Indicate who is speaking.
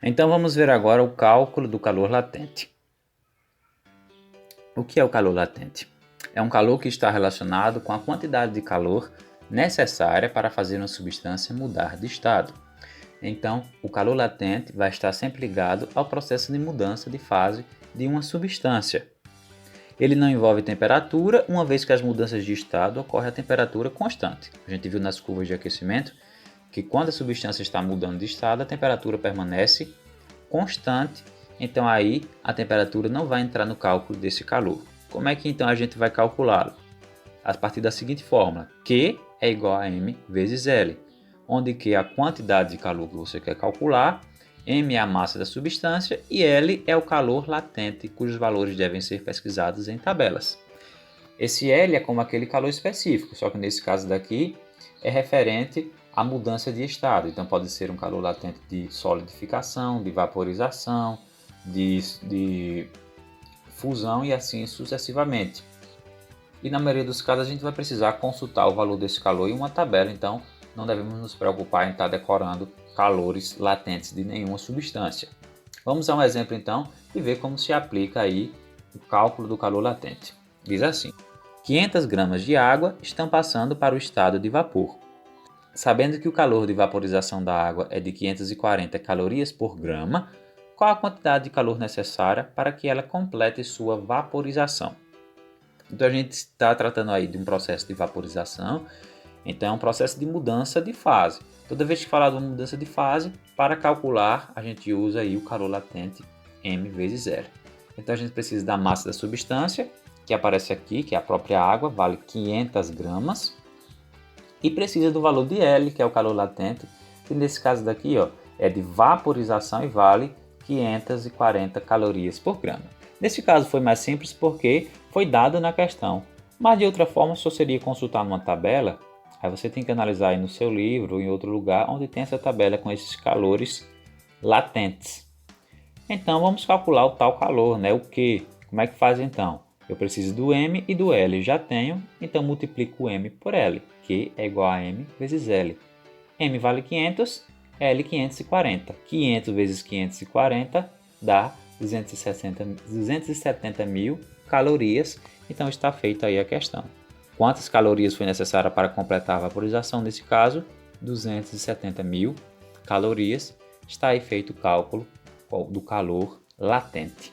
Speaker 1: Então vamos ver agora o cálculo do calor latente. O que é o calor latente? É um calor que está relacionado com a quantidade de calor necessária para fazer uma substância mudar de estado. Então, o calor latente vai estar sempre ligado ao processo de mudança de fase de uma substância. Ele não envolve temperatura, uma vez que as mudanças de estado ocorrem a temperatura constante. A gente viu nas curvas de aquecimento que quando a substância está mudando de estado, a temperatura permanece constante, então aí a temperatura não vai entrar no cálculo desse calor. Como é que então a gente vai calculá-lo? A partir da seguinte fórmula: Q é igual a M vezes L, onde Q é a quantidade de calor que você quer calcular, M é a massa da substância e L é o calor latente, cujos valores devem ser pesquisados em tabelas. Esse L é como aquele calor específico, só que nesse caso daqui é referente à mudança de estado. Então pode ser um calor latente de solidificação, de vaporização, de fusão e assim sucessivamente. E na maioria dos casos a gente vai precisar consultar o valor desse calor em uma tabela, então não devemos nos preocupar em estar decorando calores latentes de nenhuma substância. Vamos a um exemplo então e ver como se aplica aí o cálculo do calor latente. Diz assim: 500 gramas de água estão passando para o estado de vapor. Sabendo que o calor de vaporização da água é de 540 calorias por grama, qual a quantidade de calor necessária para que ela complete sua vaporização? Então a gente está tratando aí de um processo de vaporização, então é um processo de mudança de fase. Toda vez que falar de uma mudança de fase, para calcular a gente usa aí o calor latente M vezes L. Então a gente precisa da massa da substância, que aparece aqui, que é a própria água, vale 500 gramas. E precisa do valor de L, que é o calor latente, que nesse caso daqui é de vaporização e vale 540 calorias por grama. Nesse caso foi mais simples porque foi dado na questão, mas de outra forma só seria consultar numa tabela. Aí você tem que analisar aí no seu livro ou em outro lugar onde tem essa tabela com esses calores latentes. Então vamos calcular o tal calor, né? O Q. Como é que faz então? Eu preciso do M e do L, já tenho, então multiplico o M por L, que é igual a M vezes L. M vale 500, L 540. 500 vezes 540 dá 270 mil calorias, então está feita aí a questão. Quantas calorias foi necessária para completar a vaporização? Nesse caso, 270 mil calorias. Está aí feito o cálculo do calor latente.